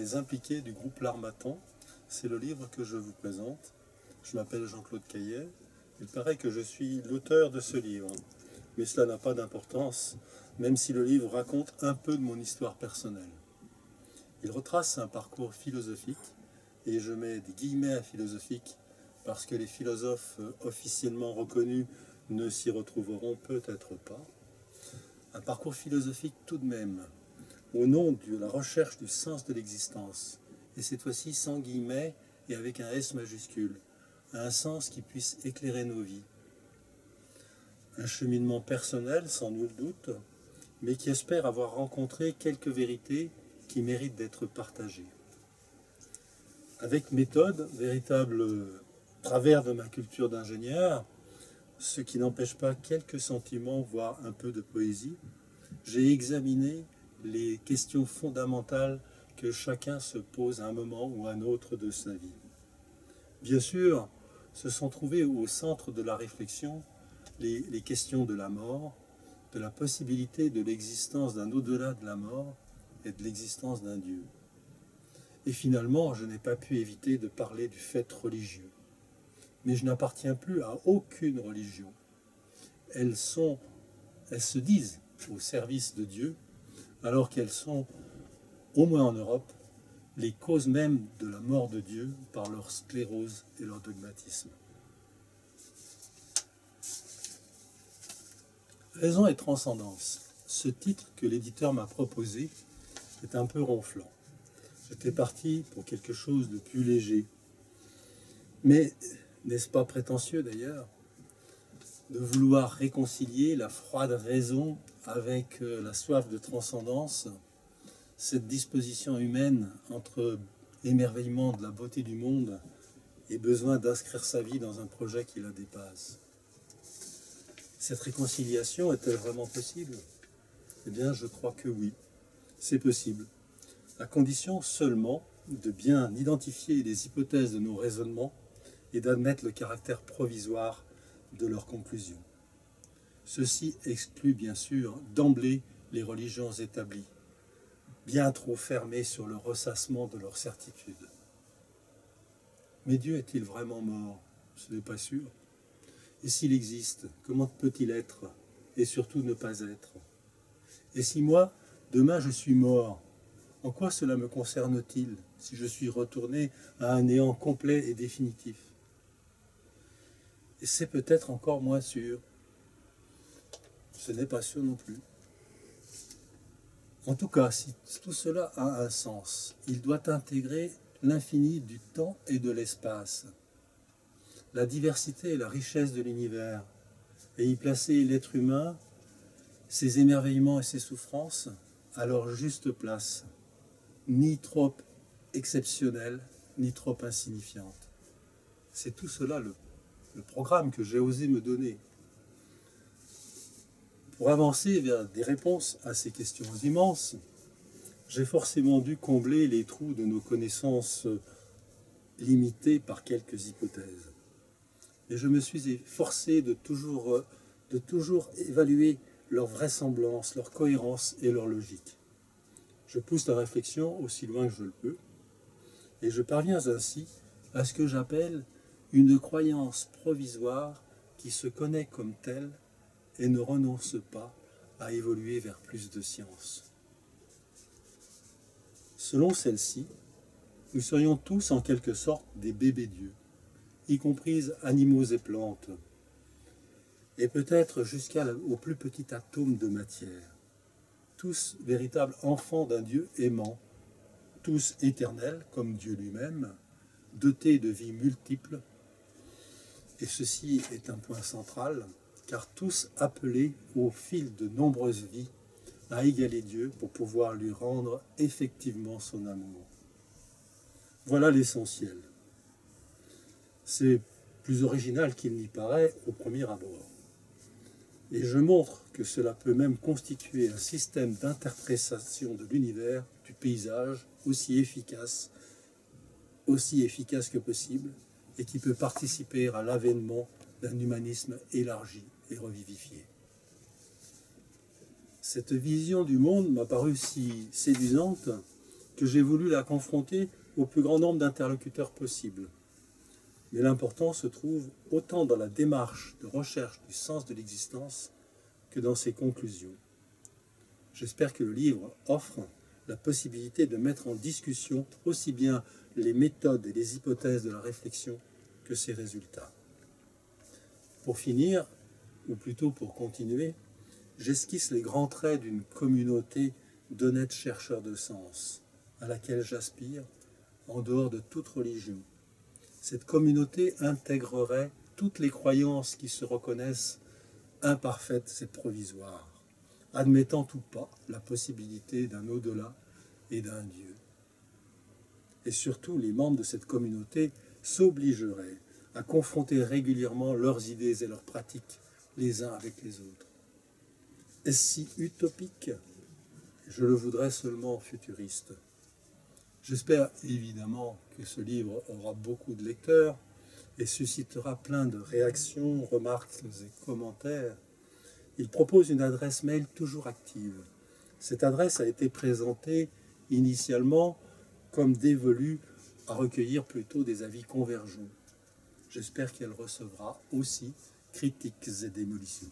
Les impliqués du groupe L'Harmattan. C'est le livre que je vous présente. Je m'appelle Jean-Claude Caillet. Il paraît que je suis l'auteur de ce livre. Mais cela n'a pas d'importance, même si le livre raconte un peu de mon histoire personnelle. Il retrace un parcours philosophique, et je mets des guillemets à philosophique parce que les philosophes officiellement reconnus ne s'y retrouveront peut-être pas. Un parcours philosophique tout de même, au nom de la recherche du sens de l'existence, et cette fois-ci sans guillemets et avec un S majuscule, un sens qui puisse éclairer nos vies. Un cheminement personnel, sans nul doute, mais qui espère avoir rencontré quelques vérités qui méritent d'être partagées. Avec méthode, véritable travers de ma culture d'ingénieur, ce qui n'empêche pas quelques sentiments, voire un peu de poésie, j'ai examiné les questions fondamentales que chacun se pose à un moment ou à un autre de sa vie. Bien sûr, se sont trouvées au centre de la réflexion les questions de la mort, de la possibilité de l'existence d'un au-delà de la mort et de l'existence d'un Dieu. Et finalement, je n'ai pas pu éviter de parler du fait religieux. Mais je n'appartiens plus à aucune religion. Elles se disent au service de Dieu, alors qu'elles sont, au moins en Europe, les causes mêmes de la mort de Dieu par leur sclérose et leur dogmatisme. Raison et transcendance. Ce titre que l'éditeur m'a proposé est un peu ronflant. J'étais parti pour quelque chose de plus léger. Mais n'est-ce pas prétentieux d'ailleurs de vouloir réconcilier la froide raison avec la soif de transcendance, cette disposition humaine entre émerveillement de la beauté du monde et besoin d'inscrire sa vie dans un projet qui la dépasse. Cette réconciliation est-elle vraiment possible? Eh bien, je crois que oui, c'est possible, à condition seulement de bien identifier les hypothèses de nos raisonnements et d'admettre le caractère provisoire de leurs conclusions. Ceci exclut bien sûr d'emblée les religions établies, bien trop fermées sur le ressassement de leurs certitudes. Mais Dieu est-il vraiment mort? Ce n'est pas sûr. Et s'il existe, comment peut-il être et surtout ne pas être? Et si moi, demain je suis mort, en quoi cela me concerne-t-il si je suis retourné à un néant complet et définitif? Et c'est peut-être encore moins sûr. Ce n'est pas sûr non plus. En tout cas, si tout cela a un sens, il doit intégrer l'infini du temps et de l'espace, la diversité et la richesse de l'univers, et y placer l'être humain, ses émerveillements et ses souffrances à leur juste place, ni trop exceptionnelle, ni trop insignifiante. C'est tout cela le programme que j'ai osé me donner. Pour avancer vers des réponses à ces questions immenses, j'ai forcément dû combler les trous de nos connaissances limitées par quelques hypothèses. Et je me suis forcé de toujours évaluer leur vraisemblance, leur cohérence et leur logique. Je pousse la réflexion aussi loin que je le peux, et je parviens ainsi à ce que j'appelle une croyance provisoire qui se connaît comme telle et ne renonce pas à évoluer vers plus de science. Selon celle-ci, nous serions tous en quelque sorte des bébés dieux, y compris animaux et plantes, et peut-être jusqu'au plus petit atome de matière, tous véritables enfants d'un Dieu aimant, tous éternels comme Dieu lui-même, dotés de vies multiples, et ceci est un point central, car tous appelés au fil de nombreuses vies à égaler Dieu pour pouvoir lui rendre effectivement son amour. Voilà l'essentiel. C'est plus original qu'il n'y paraît au premier abord. Et je montre que cela peut même constituer un système d'interprétation de l'univers, du paysage, aussi efficace que possible, et qui peut participer à l'avènement d'un humanisme élargi et revivifié. Cette vision du monde m'a paru si séduisante que j'ai voulu la confronter au plus grand nombre d'interlocuteurs possible. Mais l'important se trouve autant dans la démarche de recherche du sens de l'existence que dans ses conclusions. J'espère que le livre offre la possibilité de mettre en discussion aussi bien les méthodes et les hypothèses de la réflexion que ses résultats. Pour finir, ou plutôt pour continuer, j'esquisse les grands traits d'une communauté d'honnêtes chercheurs de sens, à laquelle j'aspire en dehors de toute religion. Cette communauté intégrerait toutes les croyances qui se reconnaissent imparfaites et provisoires, admettant ou pas la possibilité d'un au-delà et d'un Dieu. Et surtout, les membres de cette communauté s'obligeraient à confronter régulièrement leurs idées et leurs pratiques les uns avec les autres. Est-ce si utopique? Je le voudrais seulement futuriste. J'espère évidemment que ce livre aura beaucoup de lecteurs et suscitera plein de réactions, remarques et commentaires. Il propose une adresse mail toujours active. Cette adresse a été présentée initialement comme dévolue à recueillir plutôt des avis convergents. J'espère qu'elle recevra aussi critiques et démolitions.